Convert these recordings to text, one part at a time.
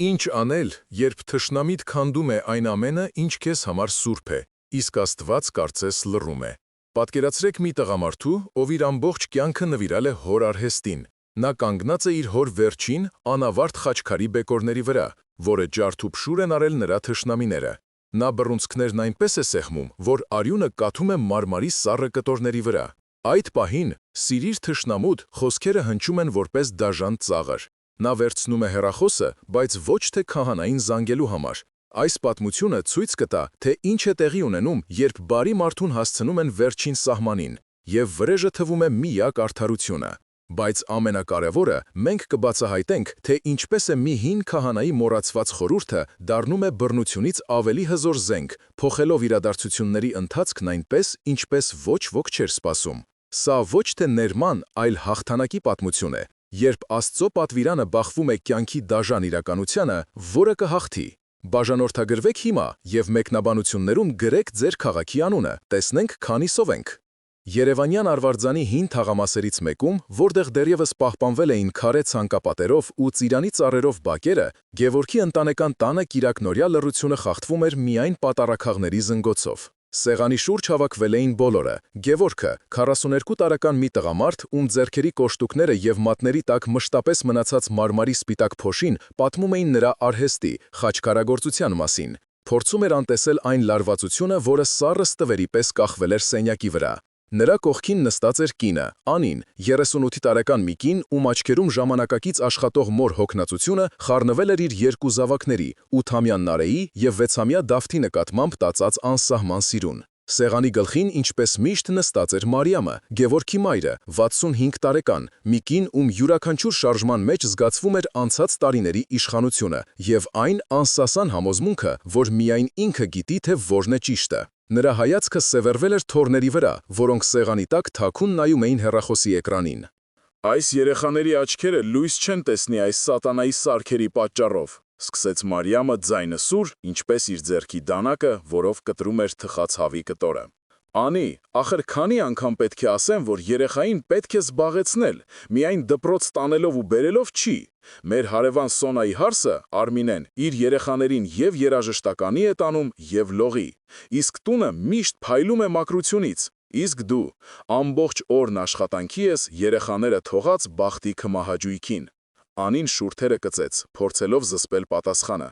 Ինչ անել, երբ թշնամիդ քանդում է այն ամենը, ինչ քեզ համար սուրբ է, իսկ Աստված կարծես լռում է։ Պատկերացրեք մի տղամարդու, ով իր ամբողջ կյանքը նվիրել է հոր արհեստին։ Նա կանգնած է իր հոր վերջին, անավարտ խաչքարի բեկորների վրա, որը ջարդ ու փշուր են արել նրա թշնամիները։ Նա բռունցքներն այնպես է սեղմում, որ արյունը կաթում է մարմարի սառը կտորների վրա։ Այդ պահին «Սիրիր թշնամուդ» խոսքերը հնչում են որպես դաժան ծաղր։ Նա վերցնում է հեռախոսը, բայց ոչ թե քահանային զանգելու համար։ Այս պատմությունը ցույց կտա, թե ինչ է տեղի ունենում, երբ բարի մարդուն հասցնում են վերջին սահմանին, և վրեժը թվում է միակ արդարությունը։ Բայց ամենակարևորը, մենք կբացահայտենք, թե ինչպես է մի հին քահանայի մոռացված խորհուրդը դառնում է բռնությունից ավելի հզոր զենք, փոխելով իրադարձությունների ընթացքն այնպես, ինչպես ոչ ոք չէր սպասում։ Սա ոչ թե ներման, այլ հաղթանակի պատմություն է, երբ Աստծո պատվիրանը բախվում է կյանքի դաժան իրականությանը, որը կհաղթի։ Բաժանորդագրվեք հիմա և մեկնաբանություններում գրեք ձեր քաղաքի անունը, տեսնենք քանիսով ենք։ Երևանյան Արվարձանի հին թաղամասերից մեկում, որտեղ դեռևս պահպանվել էին քարե ցանկապատերով ու ծիրանի ծառերով բակերը, Գևորգի ընտանեկան տանը կիրակնօրյա լռությունը խախտվում էր միայն պատառաքաղների զնգոցով։ Սեղանի շուրջ հավաքվել էին բոլորը։ Գևորգը, 42 տարեկան մի տղամարդ, ում ձեռքերի կոշտուկները և մատների տակ մշտապես մնացած մարմարի սպիտակ փոշին պատմում էին նրա արհեստի, խաչքարագործության մասին։ Փորձում էր անտեսել այն լարվածությունը, որը սառը ստվերի պես կախվել էր սենյակի վրա։ Նրա կողքին նստած էր կինը, Անին, 38 տարեկան մի կին, ում աչքերում ժամանակակից աշխատող մոր հոգնածությունը խառնվել էր իր երկու զավակների՝ 8-ամյա Նարեի և 6-ամյա Դավթի նկատմամբ տածած անսահման սիրուն։ Սեղանի գլխին, ինչպես միշտ, նստած էր Մարիամը, Գևորգի մայրը, 65 տարեկան, մի կին, ում յուրաքանչյուր շարժման մեջ զգացվում էր անցած տարիների իշխանությունը և այն անսասան համոզմունքը, որ միայն ինքը գիտի, թե որն է ճիշտը։ Նրա հայացքը սևեռվել էր թոռների վրա, որոնք սեղանի տակ թաքուն նայում էին հեռախոսի էկրանին։ «Այս երեխաների աչքերը լույս չեն տեսնի այս սատանայի սարքերի պատճառով», սկսեց Մարիամը ձայնը սուր, ինչպես իր ձեռքի դանակը, որով կտրում էր թխած հավի կտորը։ «Անի, ախր քանի անգամ պետք է ասեմ, որ երեխային պետք է զբաղեցնել, միայն դպրոց տանելով ու բերելով չի։ Մեր հարևան Սոնայի հարսը, Արմինեն, իր երեխաներին և երաժշտականի է տանում, և լողի։ Իսկ տունը միշտ փայլում է մաքրությունից։ Իսկ դու ամբողջ օրն աշխատանքի ես, երեխաները թողած բախտի քմահաճույքին»։ Անին շուրթերը կծեց, փորձելով զսպել պատասխանը։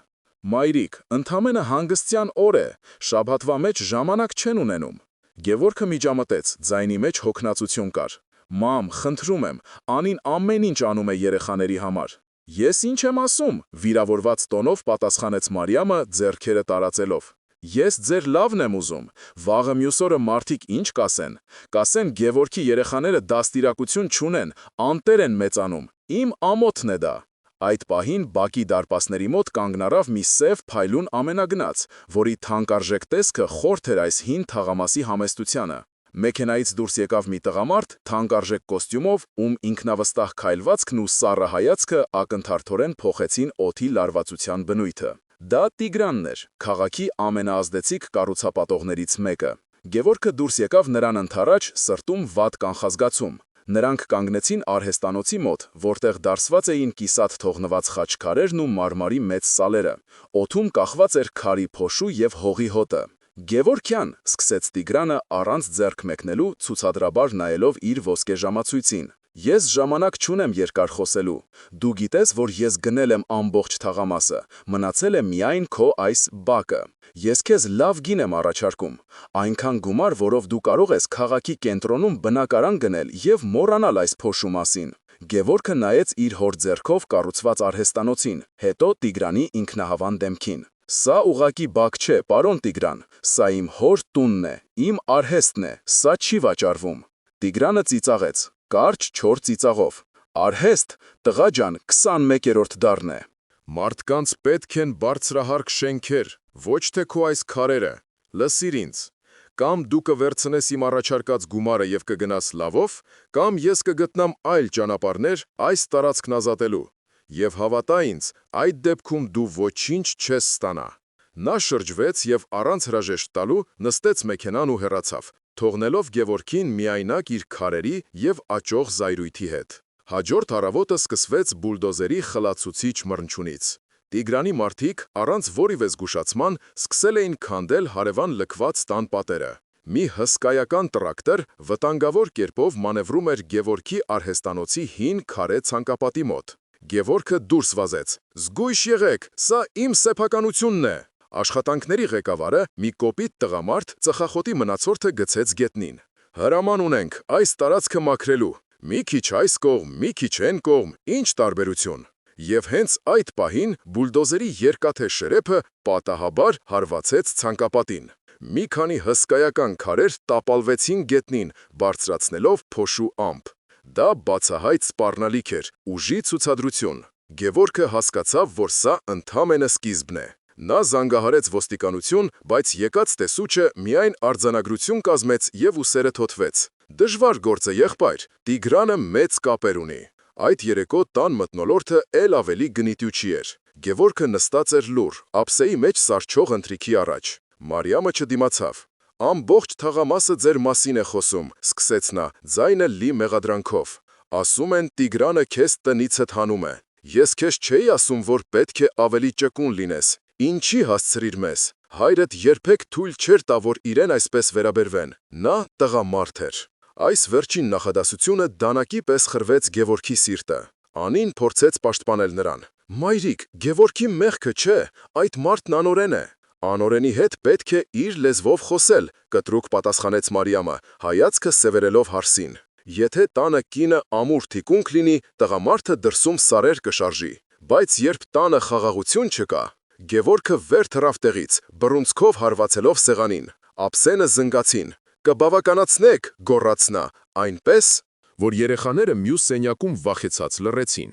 «Մայրիկ, ընդամենը հանգստյան օր է, շաբաթվա մեջ ժամանակ չեն ունենում»։ Գևորգը միջամտեց, ձայնի մեջ հոգնածություն կար։ «Մամ, խնդրում եմ, Անին ամեն ինչ անում է երեխաների համար»։ «Ես ինչ եմ ասում», վիրավորված տոնով պատասխանեց Մարիամը, ձեռքերը տարածելով։ «Ես ձեր լավն եմ ուզում։ Վաղը մյուս օրը մարդիկ ինչ կասեն։ Կասեն Գևորգի երեխաները դաստիարակություն չունեն, անտեր են մեծանում։ Իմ ամոթն է դա»։ Այդ պահին բակի դարպասների մոտ կանգ առավ մի սև փայլուն ամենագնաց, որի թանկարժեք տեսքը խորթ էր այս հին թաղամասի համեստությանը։ Մեքենայից դուրս եկավ մի տղամարդ, թանկարժեք կոստյումով, ում ինքնավստահ քայլվածքն ու սառը հայացքը ակնթարթորեն փոխեցին օդի լարվածության բնույթը։ Դա Տիգրանն էր, քաղաքի ամենաազդեցիկ կառուցապատողներից մեկը։ Գևորգը դուրս եկավ նրան ընդառաջ, սրտում վատ կանխազգացում։ Նրանք կանգնեցին արհեստանոցի մոտ, որտեղ դարսված էին կիսատ թողնված խաչքարերն ու մարմարի մեծ սալերը։ Օդում կախված էր քարի փոշու և հողի հոտը։ «Գևորգյան», սկսեց Տիգրանը առանց ձեռք մեկնելու, ցուցադրաբար նայելով իր ոսկե ժամացույցին, «ես ժամանակ չունեմ երկար խոսելու։ Դու գիտես, որ ես գնել եմ ամբողջ թաղամասը, մնացել է միայն քո այս բակը։ Ես քեզ լավ գին եմ առաջարկում։ Այնքան գումար, որով դու կարող ես քաղաքի կենտրոնում բնակարան գնել և մոռանալ այս փոշու մասին»։ Գևորգը նայեց իր հոր ձեռքով կառուցված արհեստանոցին, հետո Տիգրանի ինքնահավան դեմքին։ «Սա ուղղակի բակ չէ, պարոն Տիգրան, սա իմ հոր տունն է, իմ արհեստն է, սա չի վաճառվում»։ Տիգրանը ծիծաղեց, կարճ չոր ծիծաղով։ «Արհեստ, տղա ջան, 21-րդ դարն է։ Մարդկանց պետք են բարձրահարկ շենքեր, ոչ թե քո այս քարերը։ Լսիր ինձ։ Կամ դու կվերցնես իմ առաջարկած գումարը և կգնաս լավով, կամ ես կգտնամ այլ ճանապարհներ այս տարածքն ազատելու։ Եվ հավատա ինձ, այդ դեպքում դու ոչինչ չես ստանա։ Նա շրջվեց և առանց հրաժեշտ տալու նստեց մեքենան ու հեռացավ, թողնելով Գևորգին միայնակ իր քարերի և աճող զայրույթի հետ։ Հաջորդ առավոտը սկսվեց բուլդոզերի խլացուցիչ մռնչյունից։ Տիգրանի մարդիկ առանց որևէ զգուշացման սկսել էին քանդել հարևան լքված տան պատերը։ Մի հսկայական տրակտոր վտանգավոր կերպով մանևրում էր Գևորգի արհեստանոցի հին քարե ցանկապատի մոտ։ Գևորգը դուրս վազեց. «Զգույշ եղեք, սա իմ սեփականությունն է»։ Աշխատանքների ղեկավարը, մի կոպիտ տղամարդ, ծխախոտի մնացորդը գցեց գետնին։ «Հրաման ունենք այս տարածքը մաքրելու։ Մի քիչ այս կողմ, մի քիչ այն կողմ, ինչ տարբերություն»։ Եվ հենց այդ պահին բուլդոզերի երկաթե շրեփը պատահաբար հարվածեց ցանկապատին։ Մի քանի հսկայական քարեր տապալվեցին գետնին, բարձրացնելով փոշու ամպ։ Դա բացահայտ սպառնալիք էր, ուժի ցուցադրություն։ Գևորգը հասկացավ, որ սա ընդամենը սկիզբն է։ Նա զանգահարեց ոստիկանություն, բայց եկած տեսուչը միայն արձանագրություն կազմեց և ուսերը թոթվեց։ «Դժվար գործ է, եղբայր, Տիգրանը մեծ կապեր ունի»։ Այդ երեկո տան մթնոլորտը էլ ավելի գնիտյուչի էր։ Գևորգը նստած էր լուռ, ափսեի մեջ սառչող ընթրիքի առաջ։ Մարիամը չդիմացավ։ «Ամբողջ թաղամասը ձեր մասին է խոսում», սկսեց նա, ձայնը լի մեղադրանքով։ «Ասում են Տիգրանը քեզ տնիցդ հանում է։ Ես քեզ չէի ասում, որ պետք է ավելի ճկուն լինես։ Ինչի հասցրիր մեզ։ Հայրդ երբեք թույլ չէր տա, որ իրեն այսպես վերաբերվեն։ Նա տղամարդ էր»։ Այս վերջին նախադասությունը դանակի պես խրվեց Գևորգի սիրտը։ Անին փորձեց պաշտպանել նրան։ «Մայրիկ, Գևորգի մեղքը չէ, այդ մարդն անօրեն է»։ «Անօրենի հետ պետք է իր լեզվով խոսել», կտրուկ պատասխանեց Մարիամը, հայացքը սևեռելով հարսին։ «Եթե տանը կինը ամուր թիկունք լինի, տղամարդը դրսում սարեր կշարժի, բայց երբ տանը խաղաղություն չկա»։ Գևորգը վեր թռավ տեղից, բռունցքով հարվածելով սեղանին։ Ափսենը զնգացին։ «Կբավականացնեք», գոռաց նա, այնպես, որ երեխաները մյուս սենյակում վախեցած լռեցին։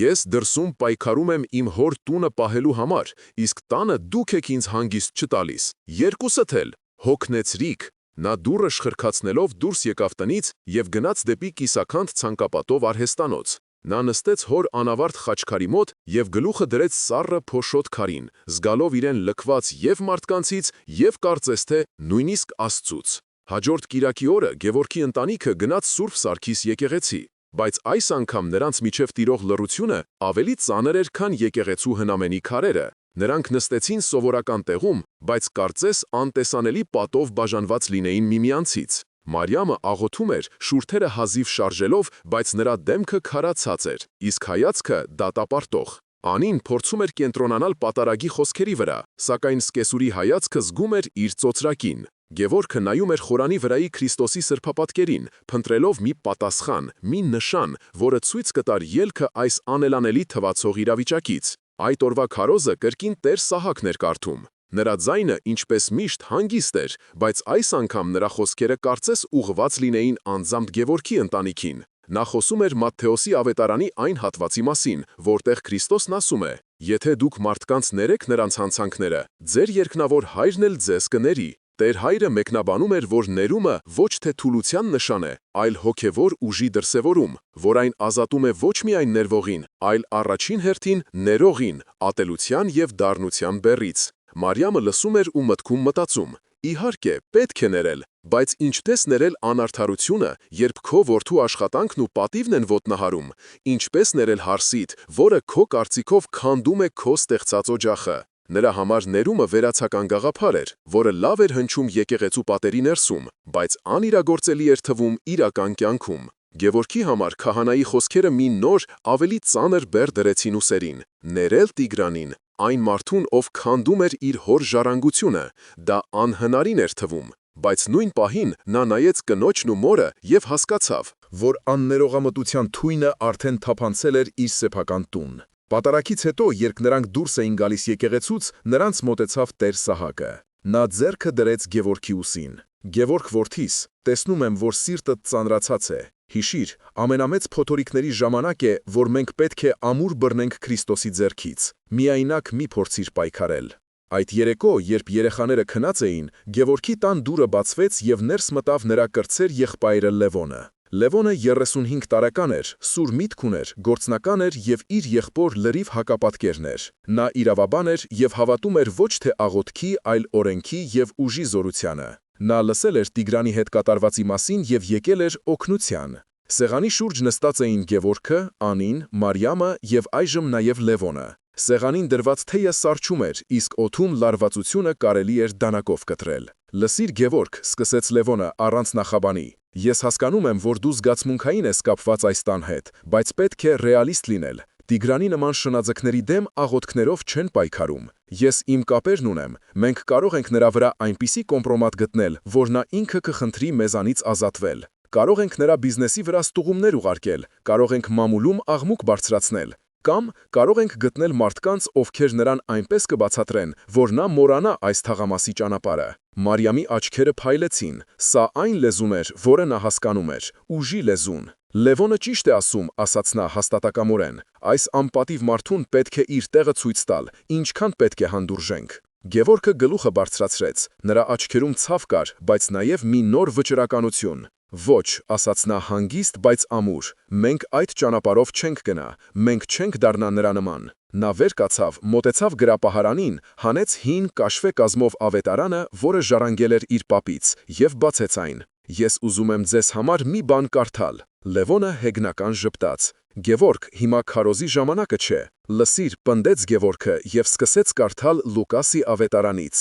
«Ես դրսում պայքարում եմ իմ հոր տունը պահելու համար, իսկ տանը դուք եք ինձ հանգիստ չտալիս։ Երկուսդ էլ, հոգնեցրիք»։ Նա դուռը շխրքացնելով դուրս եկավ տնից և գնաց դեպի կիսաքանդ ցանկապատով արհեստանոց։ Նա նստեց հոր անավարտ խաչքարի մոտ և գլուխը դրեց սառը փոշոտ քարին, զգալով իրեն լքված և մարդկանցից, և կարծես թե նույնիսկ Աստծուց։ Հաջորդ կիրակի օրը Գևորգի ընտանիքը գնաց Սուրբ Սարգիս եկեղեցի, բայց այս անգամ նրանց միջև տիրող լռությունը ավելի ծանր էր, քան եկեղեցու հնամենի քարերը։ Նրանք նստեցին սովորական տեղում, բայց կարծես անտեսանելի պատով բաժանված լինեին միմյանցից։ Մարիամը աղոթում էր, շուրթերը հազիվ շարժելով, բայց նրա դեմքը քարացած էր, իսկ հայացքը դատապարտող։ Անին փորձում էր կենտրոնանալ պատարագի խոսքերի վրա, սակայն սկեսուրի հայացքը զգում էր իր ծոծրակին։ Գևորգը նայում էր խորանի վրայի Քրիստոսի սրբապատկերին, փնտրելով մի պատասխան, մի նշան, որը ցույց կտար ելքը այս անելանելի թվացող իրավիճակից։ Այդ օրվա քարոզը կրկին Տեր Սահակն էր կարդում։ Նրա ձայնը, ինչպես միշտ, հանգիստ էր, բայց այս անգամ նրա խոսքերը կարծես ուղղված լինեին անձամբ Գևորգի ընտանիքին։ Նա խոսում էր Մատթեոսի ավետարանի այն հատվածի մասին, որտեղ Քրիստոսն ասում է. «Եթե դուք մարդկանց ներեք նրանց հանցանքները, ձեր երկնավոր Հայրն էլ ձեզ կների»։ Տեր Հայրը մեկնաբանում էր, որ ներումը ոչ թե թուլության նշան է, այլ հոգևոր ուժի դրսևորում, որ այն ազատում է ոչ միայն ներվողին, այլ առաջին հերթին ներողին, ատելության և դառնության բեռից։ Մարիամը լսում էր ու մտքում մտածում. «Իհարկե, պետք է ներել, բայց ինչպես ներել անարդարությունը, երբ քո որդու աշխատանքն ու պատիվն են ոտնահարում, ինչպես ներել հարսիդ, որը քո կարծիքով քանդում է քո ստեղծած օջախը»։ Նրա համար ներումը վերացական գաղափար էր, որը լավ էր հնչում եկեղեցու պատերի ներսում, բայց անիրագործելի էր թվում իրական կյանքում։ Գևորգի համար քահանայի խոսքերը մի նոր, ավելի ծանր բեռ դրեցին ուսերին։ Ներել Տիգրանին, այն մարդուն, ով քանդում էր իր հոր ժառանգությունը, դա անհնարին էր թվում։ Բայց նույն պահին նա նայեց կնոջն ու մորը և հասկացավ, որ աններողամտության թույնը արդեն թափանցել էր իր սեփական տուն։ Պատարագից հետո, երբ նրանք դուրս էին գալիս եկեղեցուց, նրանց մոտեցավ Տեր Սահակը։ Նա ձեռքը դրեց Գևորգի ուսին։ «Գևորգ որդիս, տեսնում եմ, որ սիրտդ ծանրացած է։ Հիշիր, ամենամեծ փոթորիկների ժամանակ է, որ մենք պետք է ամուր բռնենք Քրիստոսի ձեռքից։ Միայնակ մի փորձիր պայքարել»։ Այդ երեկո, երբ երեխաները քնած էին, Գևորգի տան դուռը բացվեց և ներս մտավ նրա կրտսեր եղբայրը Լևոնը։ Լևոնը 35 տարեկան էր, սուր միտք ուներ, գործնական էր և իր եղբոր լրիվ հակապատկերն էր։ Նա իրավաբան էր և հավատում էր ոչ թե աղոթքի, այլ օրենքի և ուժի զորությանը։ Նա լսել էր Տիգրանի հետ կատարվածի մասին և եկել էր օգնության։ Սեղանի շուրջ նստած էին Գևորգը, Անին, Մարիամը և այժմ նաև Լևոնը։ Սեղանին դրված թեյը սառչում էր, իսկ օդում լարվածությունը կարելի էր դանակով կտրել։ «Լսիր, Գևորգ», սկսեց Լևոնը առանց նախաբանի, «ես հասկանում եմ, որ դու զգացմունքային ես կապված այս տան հետ, բայց պետք է ռեալիստ լինել։ Տիգրանի նման շնաձկների դեմ աղոթքներով չեն պայքարում։ Ես իմ կապերն ունեմ, մենք կարող ենք նրա վրա այնպիսի կոմպրոմատ գտնել, որ նա ինքը կխնդրի մեզանից ազատվել։ Կարող ենք նրա բիզնեսի վրա ստուգումներ ուղարկել, կարող ենք մամուլում աղմուկ բարձրացնել, կամ կարող ենք գտնել մարդկանց, ովքեր նրան այնպես կբացատրեն, որ նա մոռանա այս թաղամասի ճանապարհը»։ Մարիամի աչքերը փայլեցին, սա այն լեզուն էր, որը նա հասկանում էր, ուժի լեզուն։ «Լևոնը ճիշտ է ասում», ասաց նա հաստատակամորեն, «այս անպատիվ մարդուն պետք է իր տեղը ցույց տալ, ինչքան պետք է հանդուրժենք»։ Գևորգը գլուխը բարձրացրեց, նրա աչքերում ցավ կար, բայց նաև մի նոր վճռականություն։ «Ոչ», ասաց նա հանգիստ, բայց ամուր, «մենք այդ ճանապարհով չենք գնա, մենք չենք դառնա նրա նման»։ Նա վեր կացավ, մոտեցավ գրապահարանին, հանեց հին կաշվե կազմով ավետարանը, որը ժառանգել էր իր պապից, և բացեց այն։ «Ես ուզում եմ ձեզ համար մի բան կարդալ»։ Լևոնը հեգնական ժպտաց։ «Գևորգ, հիմա քարոզի ժամանակը չէ»։ «Լսիր», պնդեց Գևորգը և սկսեց կարդալ Լուկասի ավետարանից։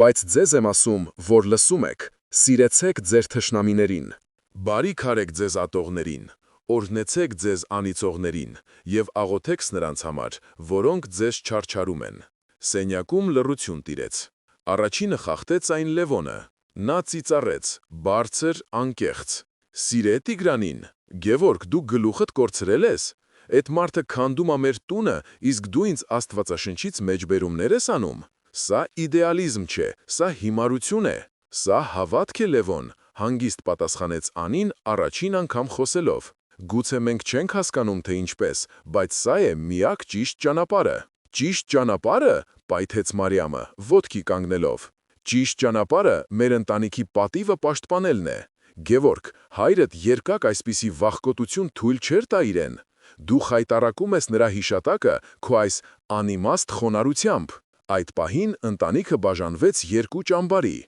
«Բայց ձեզ եմ ասում, որ լսում եք, սիրեցեք ձեր թշնամիներին, բարիք արեք ձեզ ատողներին, օրհնեցեք ձեզ անիծողներին և աղոթեք նրանց համար, որոնք ձեզ չարչարում են»։ Սենյակում լռություն տիրեց։ Առաջինը խախտեց այն Լևոնը։ Նա ծիծաղեց, բարձր, անկեղծ. «Սիրե Տիգրանին, Գևորգ, դու գլուխդ կորցրել ես։ Էդ մարդը քանդում ա մեր տունը, իսկ դու ինձ Աստվածաշնչից մեջբերումներ ես անում։ Սա իդեալիզմ չէ, սա հիմարություն է, սա հավատք է, Լևոն», հանգիստ պատասխանեց Անին առաջին անգամ խոսելով։ «Գուցե մենք չենք հասկանում, թե ինչպես, բայց սա է միակ ճիշտ ճանապարհը»։ «Ճիշտ ճանապարհը», պայթեց Մարիամը, ոտքի կանգնելով։ «Ճիշտ ճանապարհը մեր ընտանիքի պատիվը պաշտպանելն է։ Գևորգ, հայրդ երկակ այսպիսի վախկոտություն թույլ չէր տա իրեն։ Դու խայտառակում ես նրա հիշատակը քո այս անիմաստ խոնարհությամբ»։ Այդ պահին ընտանիքը բաժանվեց երկու ճամբարի։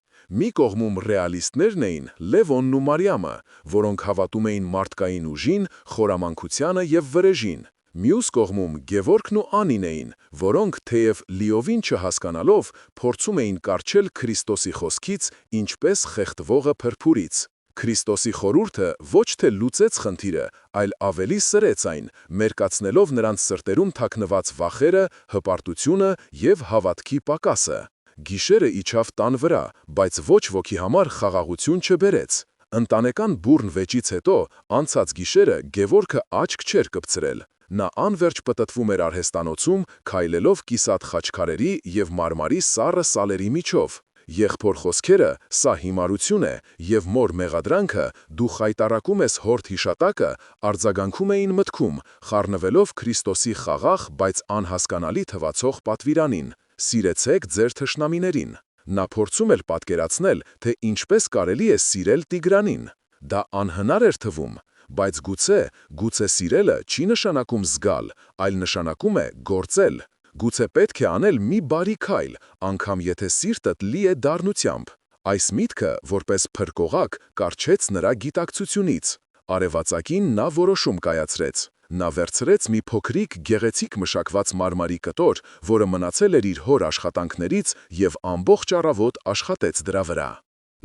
Մի կողմում ռեալիստներն էին, Լևոնն ու Մարիամը, որոնք հավատում էին մարդկային ուժին, խորամանկությանը և վրեժին։ Մյուս կողմում Գևորգն ու Անին էին, որոնք, թեև լիովին չհասկանալով, փորձում էին կառչել Քրիստոսի խոսքից, ինչպես խեղդվողը փրփուրից։ Քրիստոսի խորհուրդը ոչ թե լուծեց խնդիրը, այլ ավելի սրեց այն, մերկացնելով նրանց սրտերում թաքնված վախերը, հպարտությունը և հավատքի պակասը։ Գիշերը իջավ տան վրա, բայց ոչ ոքի համար խաղաղություն չբերեց։ Ընտանեկան բուռն վեճից հետո, անցած գիշերը Գևորգը աչք չէր կպցրել։ Նա անվերջ պտտվում էր արհեստանոցում, քայլելով կիսատ խաչքարերի և մարմարի սառը սալերի միջով։ Եղբոր խոսքերը «սա հիմարություն է» և մոր մեղադրանքը «դու խայտառակում ես հորդ հիշատակը» արձագանքում էին մտքում, խառնվելով Քրիստոսի խաղաղ, բայց անհասկանալի թվացող պատվիրանին. «Սիրեցեք ձեր թշնամիներին»։ Նա փորձում էր պատկերացնել, թե ինչպես կարելի է սիրել Տիգրանին։ Դա անհնար էր թվում, բայց գուցե սիրելը չի նշանակում զգալ, այլ նշանակում է գործել։ Գուցե պետք է անել մի բարի քայլ, անգամ եթե սիրտդ լի է դառնությամբ։ Այս միտքը, որպես փրկողակ, կառչեց նրա գիտակցությունից։ Արևածագին նա որոշում կայացրեց։ Նա վերցրեց մի փոքրիկ գեղեցիկ մշակված մարմարի կտոր, որը մնացել էր իր հոր աշխատանքներից, և ամբողջ առավոտ աշխատեց դրա վրա։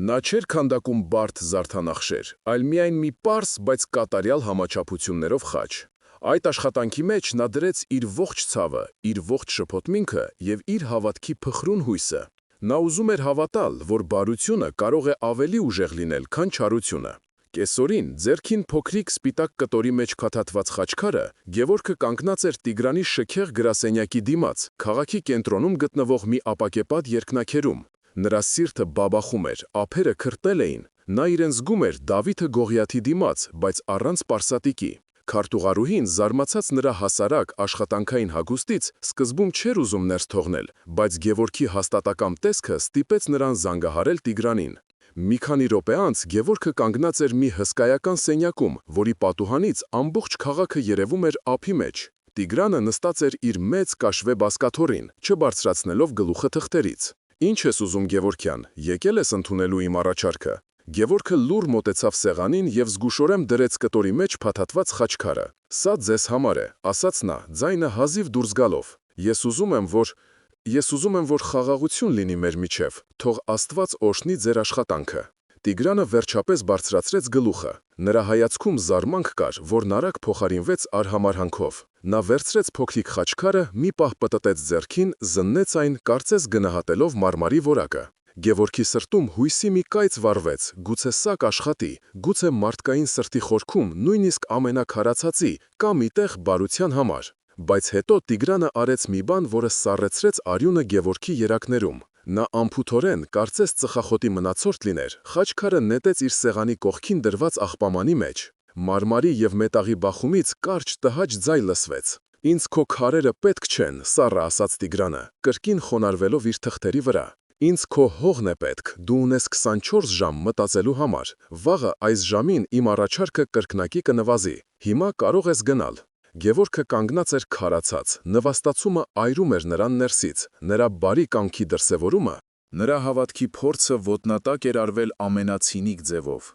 Նա չէր քանդակում բարդ զարդանախշեր, այլ միայն մի պարզ, բայց կատարյալ համաչափություններով խաչ։ Այդ աշխատանքի մեջ նա դրեց իր ողջ ցավը, իր ողջ շփոթմինքը և իր հավատքի փխրուն հույսը։ Նա ուզում էր հավատալ, որ բարությունը կարող է ավելի ուժեղ լինել, քան չարությունը։ Կեսօրին, ձեռքին փոքրիկ սպիտակ կտորի մեջ քաթաթված խաչքարը, Գևորգը կանգնած էր Տիգրանի շքեղ գրասենյակի դիմաց, քաղաքի կենտրոնում գտնվող մի ապակեպատ երկնաքերում։ Նրա սիրտը բաբախում էր, ափերը քրտել էին։ Նա իրեն զգում էր Դավիթը Գողիաթի դիմաց, բայց առանց պարսատիկի։ Քարտուղարուհին, զարմացած նրա հասարակ աշխատանքային հագուստից, սկզբում չէր ուզում ներս թողնել, բայց Գևորգի հաստատակամ տեսքը ստիպեց նրան զանգահարել Տիգրանին։ Մի քանի րոպե անց Գևորգը կանգնած էր մի հսկայական սենյակում, որի պատուհանից ամբողջ քաղաքը երևում էր ափի մեջ։ Տիգրանը նստած էր իր մեծ կաշվե բազկաթոռին, չբարձրացնելով գլուխը թղթերից։ «Ինչ ես ուզում, Գևորգյան, եկել ես ընդունելու իմ առաջարկը»։ Գևորգը լուռ մոտեցավ սեղանին և զգուշորեն դրեց կտորի մեջ փաթաթված խաչքարը։ «Սա ձեզ համար է», ասաց նա, ձայնը հազիվ դուրս գալով։ Ես ուզում եմ, որ խաղաղություն լինի մեր միջև, թող Աստված օրհնի ձեր աշխատանքը։ Տիգրանը վերջապես բարձրացրեց գլուխը։ Նրա հայացքում զարմանք կար, որն արագ փոխարինվեց արհամարհանքով։ Նա վերցրեց փոքրիկ խաչքարը, մի պահ պտտեց ձեռքին, զննեց այն, կարծես գնահատելով մարմարի որակը։ Գևորգի սրտում հույսի մի կայծ վառվեց, գուցե սա կաշխատի, գուցե մարդկային սրտի խորքում, նույնիսկ ամենաքարացածի, կա մի տեղ բարության համար։ Բայց հետո Տիգրանը արեց մի բան, որը սառեցրեց արյունը Գևորգի երակներում։ Նա անփութորեն, կարծես ծխախոտի մնացորդ լիներ, խաչքարը նետեց իր սեղանի կողքին դրված աղբամանի մեջ։ Մարմարի և մետաղի բախումից կարճ տհաճ ձայն լսվեց։ «Ինձ քո քարերը պետք չեն», սառը ասաց Տիգրանը, կրկին խոնարհվելով իր թղթերի վրա։ «Ինձ քո հողն է պետք, դու ունես 24 ժամ մտածելու համար։ Վաղը այս ժամին իմ առաջարկը կրկնակի կնվազի։ Հիմա կարող ես գնալ»։ Գևորգը կանգնած էր քարացած, նվաստացումը այրում էր նրան ներսից, նրա բարի կամքի դրսևորումը, Նրա հավատքի փորձը ոտնատակ էր արվել ամենացինիկ ձևով։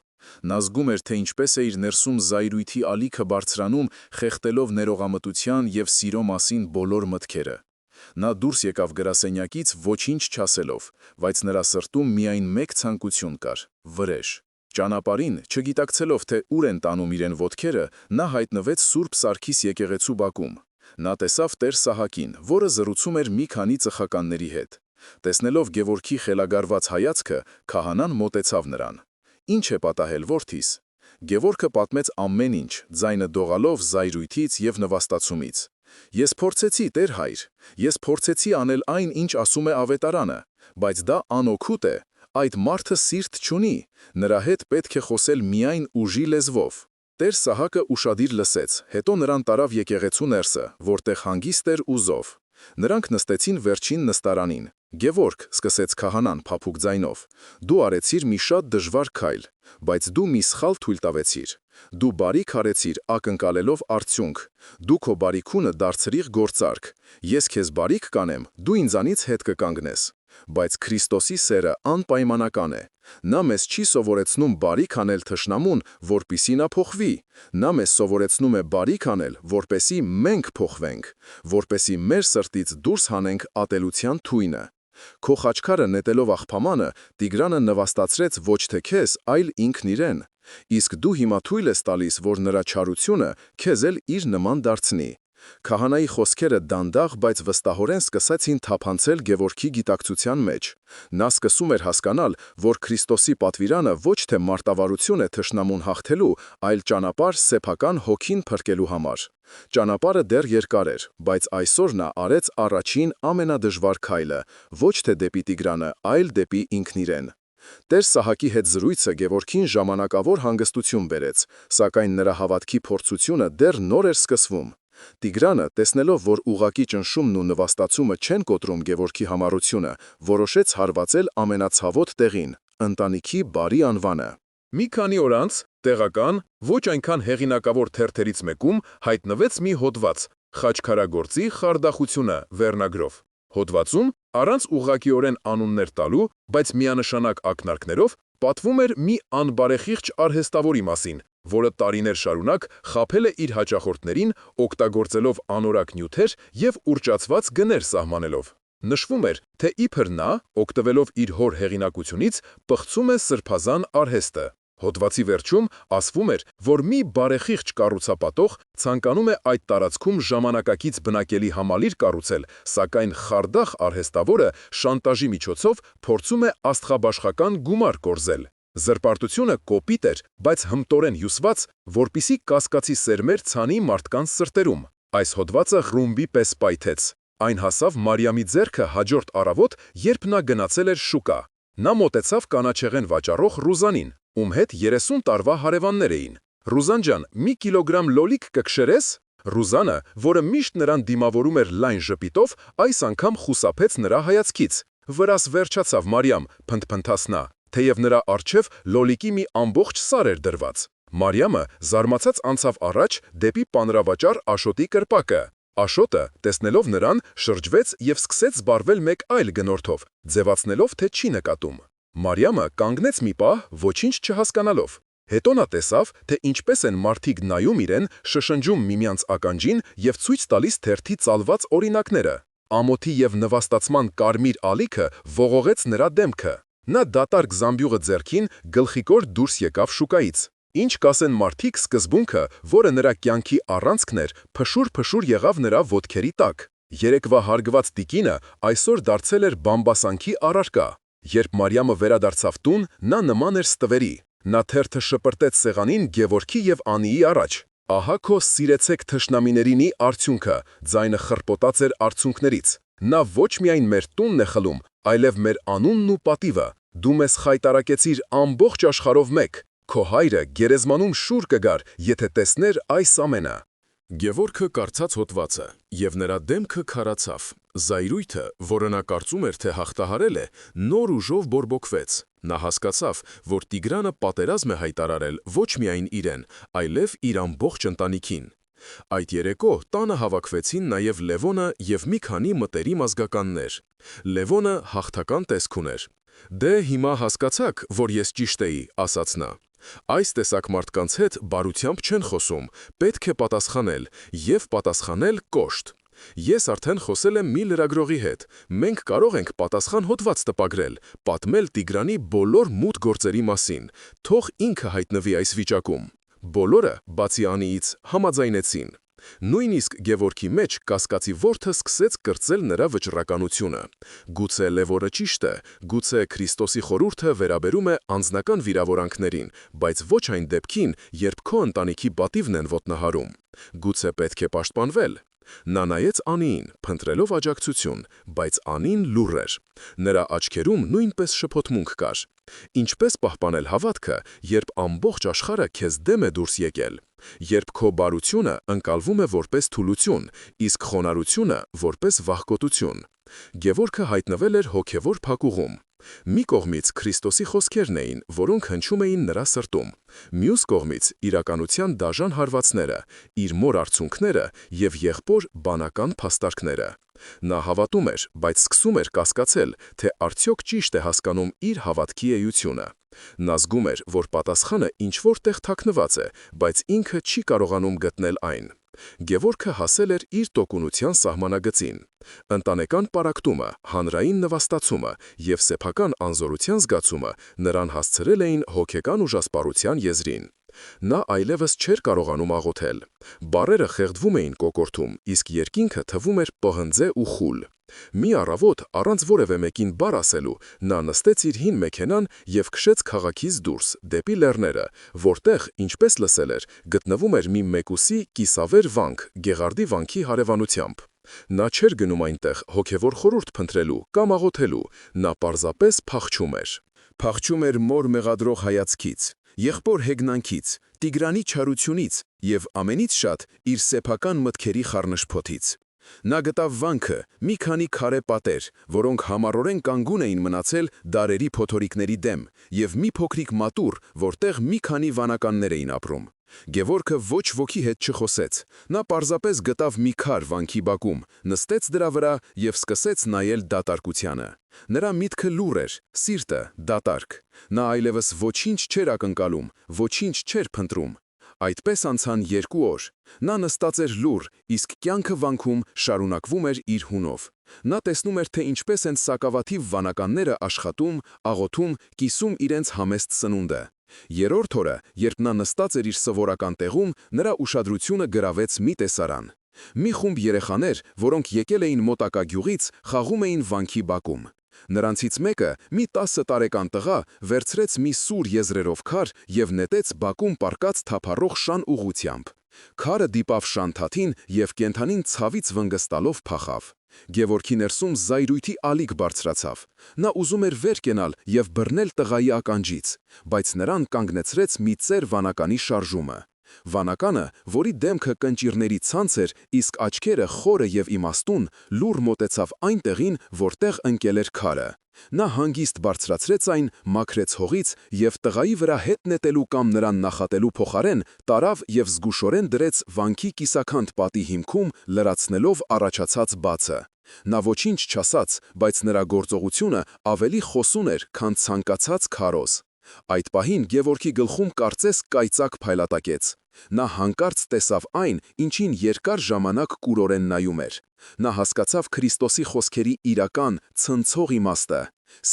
Նա զգում էր, թե ինչպես է իր ներսում զայրույթի ալիքը բարձրանում, խեղդելով ներողամտության և սիրո մասին բոլոր մտքերը։ Նա դուրս եկավ գրասենյակից ոչինչ չասելով, բայց նրա սրտում միայն մեկ ցանկություն կար՝ վրեժ։ Ճանապարհին, չգիտակցելով, թե ուր են տանում իրեն ոտքերը, նա հայտնվեց Սուրբ Սարգիս եկեղեցու բակում։ Նա տեսավ Տեր Սահակին, որը զրուցում էր մի քանի ծխականների հետ։ Տեսնելով Գևորգի խելագարված հայացքը, քահանան մոտեցավ նրան։ «Ինչ է պատահել, որդիս»։ Գևորգը պատմեց ամեն ինչ, ձայնը դողալով զայրույթից և նվաստացումից։ «Ես փորձեցի, Տեր հայր, ես փորձեցի անել այն, ինչ ասում է ավետարանը, բայց դա անօգուտ է, այդ մարդը սիրտ չունի, նրա հետ պետք է խոսել միայն ուժի լեզվով»։ Տեր Սահակը ուշադիր լսեց, հետո նրան տարավ եկեղեցու ներսը, որտեղ հանգիստ էր ու զով։ Նրանք նստեցին վերջին նստարանին։ «Գևորգ», սկսեց քահանան փափուկ ձայնով, «դու արեցիր մի շատ դժվար քայլ, բայց դու մի սխալ թույլ տվեցիր։ Դու բարիք արեցիր ակնկալելով արդյունք։ Դու քո բարիքունը դարձրիր գործարք։ Ես քեզ բարիք կանեմ, դու ինձանից հետ կկանգնես։ Բայց Քրիստոսի սերը անպայմանական է։ Նա մեզ չի սովորեցնում բարիք անել թշնամուն, որպեսզի նա փոխվի։ Նա մեզ սովորեցնում է բարիք անել, որպեսզի մենք փոխվենք, որպեսզի մեր սրտից դուրս հանենք ատելության թույնը։ Քո խաչքարը նետելով աղբամանը, Տիգրանը նվաստացրեց ոչ թե քեզ, այլ ինքն իրեն։ Իսկ դու հիմա թույլ ես տալիս, որ նրա չարությունը քեզ էլ իր նման դարձնի։ Քահանայի խոսքերը դանդաղ, բայց վստահորեն սկսեցին թափանցել Գևորգի գիտակցության մեջ։ Նա սկսում էր հասկանալ, որ Քրիստոսի պատվիրանը ոչ թե մարտավարություն է թշնամուն հաղթելու, այլ ճանապարհ սեփական հոգին փրկելու համար։ Ճանապարհը դեռ երկար էր, բայց այսօր նա արեց առաջին ամենադժվար քայլը, ոչ թե դեպի Տիգրանը, այլ դեպի ինքն իրեն։ Տեր Սահակի հետ զրույցը Գևորգին ժամանակավոր հանգստություն բերեց, սակայն նրա հավատքի փորձությունը դեռ նոր էր սկսվում։ Տիգրանը, տեսնելով, որ ուղղակի ճնշումն ու նվաստացումը չեն կոտրում Գևորգի համառությունը, որոշեց հարվածել ամենացավոտ տեղին՝ ընտանիքի բարի անվանը։ Մի քանի օր անց տեղական, ոչ այնքան հեղինակավոր թերթերից մեկում հայտնվեց մի հոդված «Խաչքարագործի խարդախությունը» վերնագրով։ Հոդվածում, առանց ուղղակիորեն անուններ տալու, բայց միանշանակ ակնարկներով, պատվում էր մի անբարեխիղճ արհեստավորի մասին, որը տարիներ շարունակ խաբել է իր հաճախորդներին, օգտագործելով անորակ նյութեր և ուռճացված գներ սահմանելով։ Նշվում էր, թե իբր նա, օգտվելով իր հոր հեղինակությունից, պղծում է սրբազան արհեստը։ Հոդվածի վերջում ասվում էր, որ մի բարեխիղճ կառուցապատող ցանկանում է այդ տարածքում ժամանակակից բնակելի համալիր կառուցել, սակայն խարդախ արհեստավորը շանտաժի միջոցով փորձում է աստղաբաշխական գումար կորզել։ Զրպարտությունը կոպիտ էր, բայց հմտորեն հյուսված, որպիսի կասկածի սերմեր ցանի մարդկանց սրտերում։ Այս հոդվածը ռումբի պես պայթեց։ Այն հասավ Մարիամի ձեռքը հաջորդ առավոտ, երբ նա գնացել էր շուկա։ Նա մոտեցավ կանաչեղեն վաճառող Ռուզանին, ում հետ 30 տարվա հարևաններ էին։ «Ռուզան ջան, մի կիլոգրամ լոլիկ կքշերես»։ Ռուզանը, որը միշտ նրան դիմավորում էր լայն ժպիտով, այս անգամ խուսափեց նրա հայացքից։ «Վրաս վերջացավ, Մարիամ», փնթփնթաց նա, թեև նրա առջև լոլիկի մի ամբողջ սար էր դրված։ Մարիամը զարմացած անցավ առաջ դեպի պանրավաճառ Աշոտի կրպակը։ Աշոտը, տեսնելով նրան, շրջվեց և սկսեց զբաղվել մեկ այլ գնորդով, ձևացնելով, թե չի նկատում։ Մարիամը կանգնեց մի պահ, ոչինչ չհասկանալով։ Հետո նա տեսավ, թե ինչպես են մարդիկ նայում իրեն, շշնջում միմյանց ականջին և ցույց տալիս թերթի ծալված օրինակները։ ամոթի և նվաստացման կարմիր ալիքը ողողեց նրա դեմքը։ Նա դատարկ զամբյուղը ձեռքին գլխիկոր դուրս եկավ շուկայից։ Ինչ կասեն մարդիկ, սկզբունքը, որը նրա կյանքի առանցքն էր, փշուր-փշուր եղավ նրա ոտքերի տակ։ Երեկվա հարգված տիկինը այսօր դարձել էր բամբասանքի առարկա։ Երբ Մարիամը վերադարձավ տուն, նա նման էր ստվերի։ Նա թերթը շպրտեց սեղանին Գևորգի և Անիի առաջ։ Ահա քո սիրեցեք թշնամիներինի արդյունքը, ձայնը խռպոտած էր արցունքներից։ Նա ոչ միայն մեր տունն է խլում, այլև մեր անունն ու պատիվը։ Դու մեզ խայտարակեցիր ամբողջ աշխարհով մեկ։ Քո հայրը գերեզմանում շուռ կգար, եթե տեսներ այս ամենը։ Գևորգը կարդաց հոդվածը, և նրա դեմքը քարացավ։ Զայրույթը, որը նա կարծում էր, թե հաղթահարել է, նոր ուժով բորբոքվեց։ Նա հասկացավ, որ Տիգրանը պատերազմ է հայտարարել ոչ միայն իրեն, այլև իր ամբողջ ընտանիքին։ Այդ երեկո տանը հավաքվեցին նաև Լևոնը և մի քանի մտերիմ ազգականներ։ Լևոնը հաղթական տեսք ուներ։ «Դե հիմա հասկացաք, որ ես ճիշտ էի», ասաց նա։ «Այս տեսակ մարդկանց հետ բարությամբ չեն խոսում, պետք է պատասխանել և պատասխանել կոշտ։ Ես արդեն խոսել եմ մի լրագրողի հետ, մենք կարող ենք պատասխան հոդված տպագրել, պատմել Տիգրանի բոլոր մութ գործերի մասին, թող ինքը հայտնվի այս վիճակում»։ Բոլորը, բացի Անիից, համաձայնեցին։ Նույնիսկ Գևորգի մեջ կասկածի որդը սկսեց կրծել նրա վճռականությունը։ Գուցե Լևոնը ճիշտ է, գուցե Քրիստոսի խորհուրդը վերաբերում է անձնական վիրավորանքներին, բայց ոչ այն դեպքին, երբ քո ընտանիքի պատիվն են ոտնահարում։ Գուցե պետք է պաշտպանվել։ Նա նայեց Անիին, փնտրելով աջակցություն, բայց Անին լուռ էր։ Նրա աչքերում նույնպես շփոթմունք կար։ Ինչպես պահպանել հավատքը, երբ ամբողջ աշխարհը քեզ դեմ է դուրս եկել։ Երբ քո բարությունը ընկալվում է որպես թուլություն, իսկ խոնարհությունը որպես վախկոտություն։ Գևորգը հայտնվել էր հոգևոր փակուղում։ Մի կողմից Քրիստոսի խոսքերն էին, որոնք հնչում էին նրա սրտում։ Մյուս կողմից իրականության դաժան հարվածները, իր մոր արցունքները և եղբոր բանական փաստարկները։ Նա հավատում էր, բայց սկսում էր կասկածել, թե արդյոք ճիշտ է հասկանում իր հավատքի էությունը։ Նա զգում էր, որ պատասխանը ինչ-որ տեղ թաքնված է, բայց ինքը չի կարողանում գտնել այն։ Գևորգը հասել էր իր տոկունության սահմանագծին։ Ընտանեկան պառակտումը, հանրային նվաստացումը և սեփական անզորության զգացումը նրան հասցրել էին հոգեկան ուժասպառության եզրին։ Նա այլևս չէր կարողանում աղոթել։ Բառերը խեղդվում էին կոկորդում, իսկ երկինքը թվում էր պղնձե ու խուլ։ Մի առավոտ, առանց որևէ մեկին բառ ասելու, նա նստեց իր հին մեքենան և քշեց քաղաքից դուրս, դեպի լեռները, որտեղ, ինչպես լսել էր, գտնվում էր մի մեկուսի կիսավեր վանք, Գեղարդի վանքի հարևանությամբ։ Նա չէր գնում այնտեղ հոգևոր խորհուրդ փնտրելու կամ աղոթելու, նա պարզապես փախչում էր։ Փախչում էր մոր մեղադրող հայացքից, եղբոր հեգնանքից, Տիգրանի չարությունից և ամենից շատ իր սեփական մտքերի խառնշփոթից։ Նա գտավ վանքը, մի քանի քարե պատեր, որոնք համառորեն կանգուն էին մնացել դարերի փոթորիկների դեմ, և մի փոքրիկ մատուռ, որտեղ մի քանի վանականներ էին ապրում։ Գևորգը ոչ ոքի հետ չխոսեց։ Նա պարզապես գտավ մի քար վանքի բակում, նստեց դրա վրա և սկսեց նայել դատարկությանը։ Նրա միտքը լուռ էր, սիրտը դատարկ։ Նա այլևս ոչինչ չէր ակնկալում, ոչինչ չէր փնտրում։ Այդպես անցան 2 օր։ Նա նստած էր լուռ, իսկ կյանքը վանքում շարունակվում էր իր հունով։ Նա տեսնում էր, թե ինչպես են սակավաթիվ վանականները աշխատում, աղոթում, կիսում իրենց համեստ սնունդը։ Երրորդ օրը, երբ նա նստած էր իր սովորական տեղում, նրա ուշադրությունը գրավեց մի տեսարան։ Մի խումբ երեխաներ, որոնք եկել էին մոտակա գյուղից, խաղում էին վանքի բակում։ Նրանցից մեկը, մի 10 տարեկան տղա, վերցրեց մի սուր եզրերով քար և նետեց բակում պառկած թափառող շան ուղղությամբ։ Քարը դիպավ շան թաթին և կենդանին ցավից վնգստալով փախավ։ Գևորգի ներսում զայրույթի ալիք բարձրացավ։ Նա ուզում էր վեր կենալ և բռնել տղայի ականջից, բայց նրան կանգնեցրեց մի ծեր վանականի շարժումը։ Վանականը, որի դեմքը կնճիռների ցանց էր, իսկ աչքերը խորը և իմաստուն, լուռ մոտեցավ այն տեղին, որտեղ ընկել էր քարը։ Նա հանգիստ բարձրացրեց այն, մաքրեց հողից և տղայի վրա հետ նետելու կամ նրան նախատելու փոխարեն տարավ և զգուշորեն դրեց վանքի կիսաքանդ պատի հիմքում, լրացնելով առաջացած բացը։ Նա ոչինչ չասաց, բայց նրա գործողությունը ավելի խոսուն էր, քան ցանկացած քարոզ։ Այդ պահին Գևորգի գլխում կարծես կայծակ փայլատակեց։ Նա հանկարծ տեսավ այն, ինչին երկար ժամանակ կուրորեն նայում էր։ Նա հասկացավ Քրիստոսի խոսքերի իրական, ցնցող իմաստը.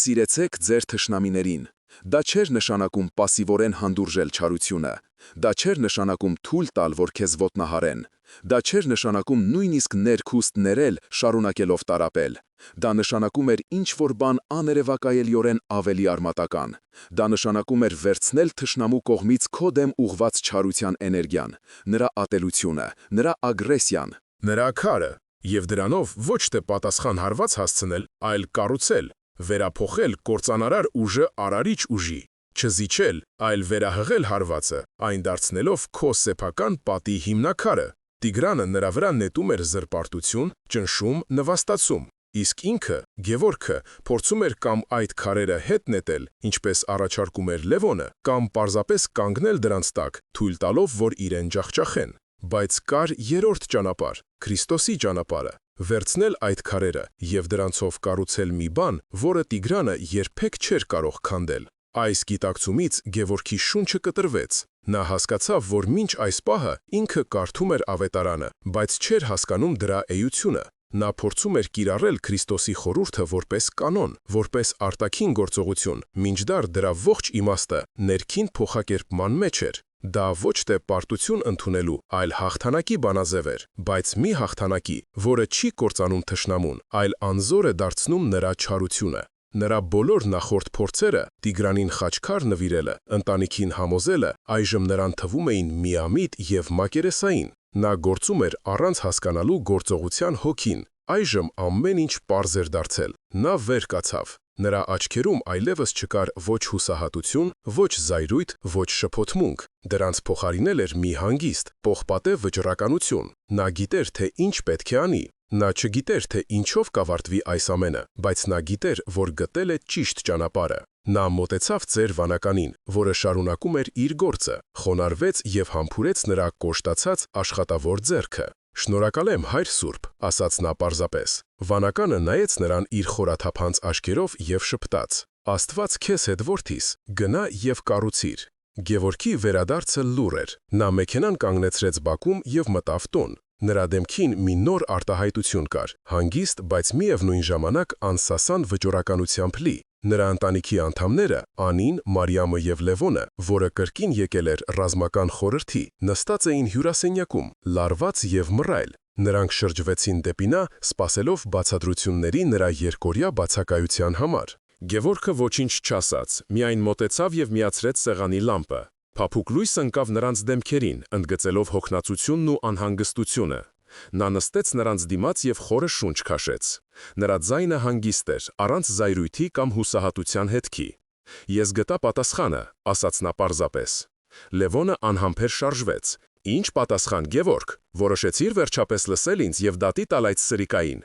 «Սիրեցեք ձեր թշնամիներին»։ Դա չէր նշանակում պասիվորեն հանդուրժել չարությունը։ Դա չէր նշանակում թույլ տալ, որ քեզ ոտնահարեն։ Դա չէր նշանակում նույնիսկ ներքուստ ներել, շարունակելով տառապել։ Դա նշանակում էր ինչ-որ բան աներևակայելիորեն ավելի արմատական։ Դա նշանակում էր վերցնել թշնամու կողմից քո դեմ ուղված չարության էներգիան, նրա ատելությունը, նրա ագրեսիան։ Նրա քարը, եւ դրանով ոչ թե պատասխան հարված հասցնել, այլ կառուցել, վերափոխել կործանարար ուժը արարիչ ուժի, չզիջել, այլ վերահղել հարվածը, այն դարձնելով քո սեփական պատի հիմնաքարը։ Տիգրանը նրա վրա նետում էր զրպարտություն, ճնշում, նվաստացում, իսկ ինքը, Գևորգը, փորձում էր կամ այդ քարերը հետ նետել, ինչպես առաջարկում էր Լևոնը, կամ պարզապես կանգնել դրանց տակ, թույլ տալով, որ իրեն ջախջախեն։ Բայց կար երրորդ ճանապարհ, Քրիստոսի ճանապարհը, վերցնել այդ քարերը եւ դրանցով կառուցել մի բան, որը Տիգրանը երբեք չէր կարող քանդել։ Այս գիտակցումից Գևորգի շունչը կտրվեց։ Նա հասկացավ, որ մինչ այս պահը ինքը կարդում էր ավետարանը, բայց չէր հասկանում դրա էությունը։ Նա փորձում էր կիրառել Քրիստոսի խորհուրդը որպես կանոն, որպես արտաքին գործողություն, մինչդեռ դրա ողջ իմաստը ներքին փոխակերպման մեջ էր։ Դա ոչ թե պարտություն ընդունելու, այլ հաղթանակի բանաձև էր, բայց մի հաղթանակի, որը չի կործանում թշնամուն, այլ անզոր է դարձնում նրա չարությունը։ Նրա բոլոր նախորդ փորձերը՝ Տիգրանին խաչքար նվիրելը, ընտանիքին համոզելը, այժմ նրան թվում էին միամիտ եւ մակերեսային։ Նա գործում էր առանց հասկանալու գործողության հոգին։ Այժմ ամեն ինչ պարզ էր դարձել։ Նա վեր կացավ։ Նրա աչքերում այլևս չկար ոչ հուսահատություն, ոչ զայրույթ, ոչ շփոթմունք։ Դրանց փոխարինել էր մի հանգիստ, պողպատե վճռականություն։ Նա գիտեր, թե ինչ պետք է անի։ Նա չգիտեր, թե ինչով կավարտվի այս ամենը, բայց նա գիտեր, որ գտել է ճիշտ ճանապարհը։ Նա մոտեցավ ծեր վանականին, որը շարունակում էր իր գործը, խոնարհվեց եւ համբուրեց նրա կոշտացած աշխատավոր ձեռքը։ «Շնորհակալ եմ, Հայր Սուրբ», ասաց նա պարզապես։ Վանականը նայեց նրան իր խորաթափանց աչքերով եւ շփտաց. «Աստված քեզ հետ որդիս, գնա եւ կառուցիր»։ Գևորգի վերադարձը լուռ էր։ Նա մեքենան կանգնեցրեց բակում եւ մտավ տուն։ Նրա դեմքին մի նոր արտահայտություն կար, հանգիստ, բայց միևնույն ժամանակ անսասան վճռականությամբ լի։ Նրա ընտանիքի անդամները՝ Անին, Մարիամը եւ Լևոնը, որը կրկին եկել էր ռազմական խորհրդի, նստած էին հյուրասենյակում, լարված եւ մռայլ։ Նրանք շրջվեցին դեպի նա, սպասելով բացատրությունների նրա երկօրյա բացակայության համար։ Գևորգը ոչինչ չասաց, միայն մոտեցավ եւ միացրեց սեղանի լամպը։ Փափուկ լույս ընկավ նրանց դեմքերին, ընդգծելով հոգնածությունն ու անհանգստությունը։ Նա նստեց նրանց դիմաց եւ խորը շունչ քաշեց։ Նրա ձայնը հանգիստ էր, առանց զայրույթի կամ հուսահատության հետքի։ «Ես գտա պատասխանը», ասաց նա պարզապես։ Լևոնը անհամբեր շարժվեց։ «Ինչ պատասխան, Գևորգ, որոշեցիր վերջապես լսել ինձ եւ դատի տալ այդ սրիկային»։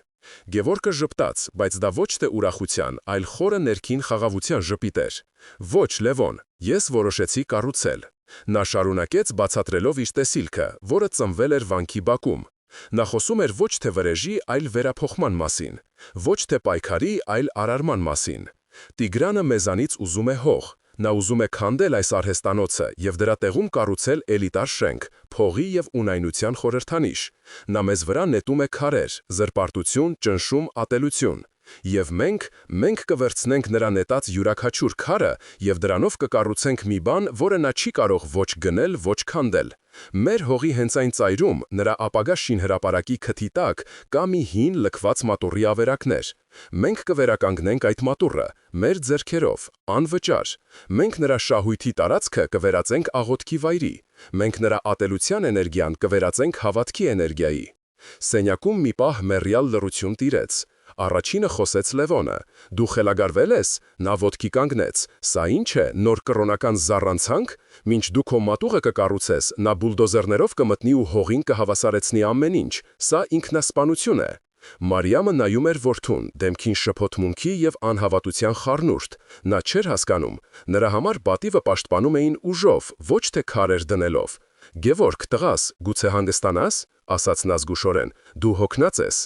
Գևորգը ժպտաց, բայց դա ոչ թե ուրախության, այլ խորը ներքին խաղաղության ժպիտ էր։ «Ոչ, Լևոն, ես որոշեցի կառուցել»։ Նա շարունակեց բացատրելով իր տեսիլքը, որը ծնվել էր վանքի բակում։ Նա խոսում էր ոչ թե վրեժի, այլ վերափոխման մասին, ոչ թե պայքարի, այլ արարման մասին։ Տիգրանը մեզանից ուզում է հող։ Նա ուզում է քանդել այս արհեստանոցը եւ դրա տեղում կառուցել էլիտար շենք, փողի եւ ունայնության խորհրդանիշ։ Նա մեզ վրա նետում է քարեր, զրպարտություն, ճնշում, ատելություն։ Եվ մենք կվերցնենք նրա նետած յուրաքանչյուր քարը եւ դրանով կկառուցենք մի բան, որը նա չի կարող ոչ գնել, ոչ քանդել։ Մեր հողի հենց այն ծայրում, նրա ապագա շինհրապարակի քթի տակ, կա մի հին լքված մատուռի ավերակներ։ Մենք կվերականգնենք այդ մատուռը, մեր ձեռքերով, անվճար։ Մենք նրա շահույթի տարածքը կվերածենք աղոթքի վայրի։ Մենք նրա ատելության էներգիան կվերածենք հավատքի էներգիայի։ Սենյակում մի պահ մեռյալ լռություն տիրեց։ Առաջինը խոսեց Լևոնը. «Դու խելագարվել ես»։ Նա ոտքի կանգնեց. «Սա ի՞նչ է, նոր կրոնական զառանցանք։ Մինչ դու քո մատուղը կկառուցես, նա բուլդոզերներով կմտնի ու հողին կհավասարեցնի ամեն ինչ։ Սա ինքնասպանություն է»։ Մարիամը նայում էր որդուն, դեմքին շփոթմունքի եւ անհավատության խառնուրդ։ Նա չէր հասկանում։ Նրա համար պատիվը պաշտպանում էին ուժով, ոչ թե քարեր դնելով։ «Գևորգ, տղաս, գուցե հանգստանաս», ասաց նա զգուշորեն։ «Դու հոգնած ես»։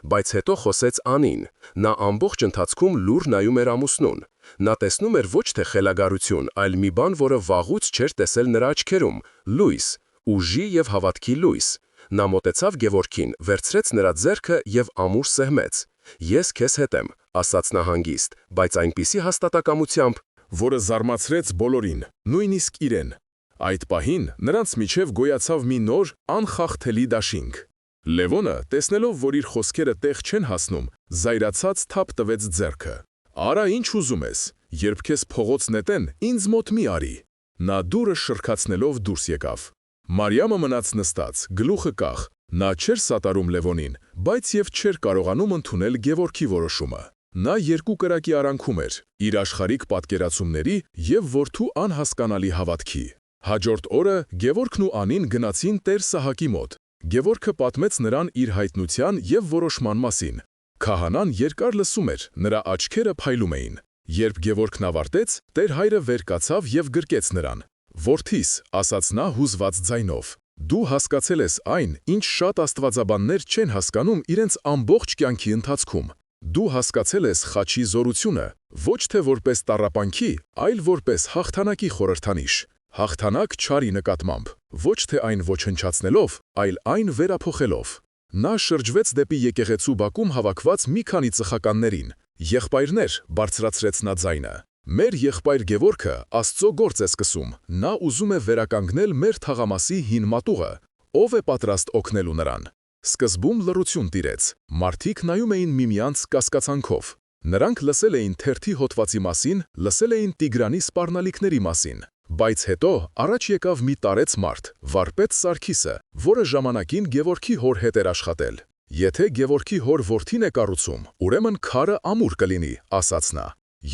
Բայց հետո խոսեց Անին։ Նա ամբողջ ընթացքում լուր նայում էր ամուսնուն։ Նա տեսնում էր ոչ թե խելագարություն, այլ մի բան, որը վաղուց չէր տեսել նրա աչքերում՝ լույս։ ուժի եւ հավատքի լույս։ Նա մոտեցավ Գևորգին, վերցրեց նրա ձեռքը եւ ամուր սեղմեց։ «Ես քեզ հետ եմ», ասաց նա հանգիստ, բայց այնպիսի հաստատակամությամբ, որը զարմացրեց բոլորին, նույնիսկ իրեն։ Այդ պահին նրանց միջև գոյացավ մի նոր, անխախտելի դաշինք։ Լևոնը, տեսնելով, որ իր խոսքերը տեղ չեն հասնում, զայրացած թափ տվեց ձեռքը։ «Արա, ինչ ուզում ես, երբ քեզ փողոց նետեն, ինձ մոտ մի արի»։ Նա դուրը շրխացնելով դուրս եկավ։ Մարիամը մնաց նստած, գլուխը կախ։ Նա չէր սատարում Լևոնին, բայց եւ չէր կարողանում ընդունել Գևորգի որոշումը։ Նա երկու կրակի արանքում էր՝ իր աշխարհիկ պատկերացումների եւ որդու անհասկանալի հավատքի։ Հաջորդ օրը Գևորգն ու Անին գնացին Տեր Սահակի մոտ։ Գևորգը պատմեց նրան իր հայտնության եւ որոշման մասին։ Քահանան երկար լսում էր, նրա աչքերը փայլում էին։ Երբ Գևորգն ավարտեց, Տեր հայրը վեր կացավ եւ գրկեց նրան։ «Որդիս», ասաց նա հուզված ձայնով, «դու հասկացել ես այն, ինչ շատ աստվածաբաններ չեն հասկանում իրենց ամբողջ կյանքի ընթացքում։ Դու հասկացել ես խաչի զորությունը, ոչ թե որպես տառապանքի, այլ որպես հաղթանակի խորհրդանիշ։ Հաղթանակ չարի նկատմամբ, ոչ թե այն ոչնչացնելով, այլ այն վերափոխելով»։ Նա շրջվեց դեպի եկեղեցու բակում հավաքված մի քանի ծխականներին։ «Եղբայրներ», բարձրացրեց նա ձայնը, «մեր եղբայր Գևորգը Աստծո գործ է սկսում, նա ուզում է վերականգնել մեր թաղամասի հին մատուղը, ով է պատրաստ օգնելու նրան»։ Սկզբում լռություն տիրեց, մարդիկ նայում էին միմյանց կասկածանքով։ Նրանք լսել էին թերթի հոդվածի մասին, լսել էին Տիգրանի սպառնալիքների մասին, բայց հետո առաջ եկավ մի տարեց մարդ, վարպետ Սարգիսը, որը ժամանակին Գևորգի հոր հետ էր աշխատել։ «Եթե Գևորգի հոր որդին է կառուցում, ուրեմն քարը ամուր կլինի», ասաց նա։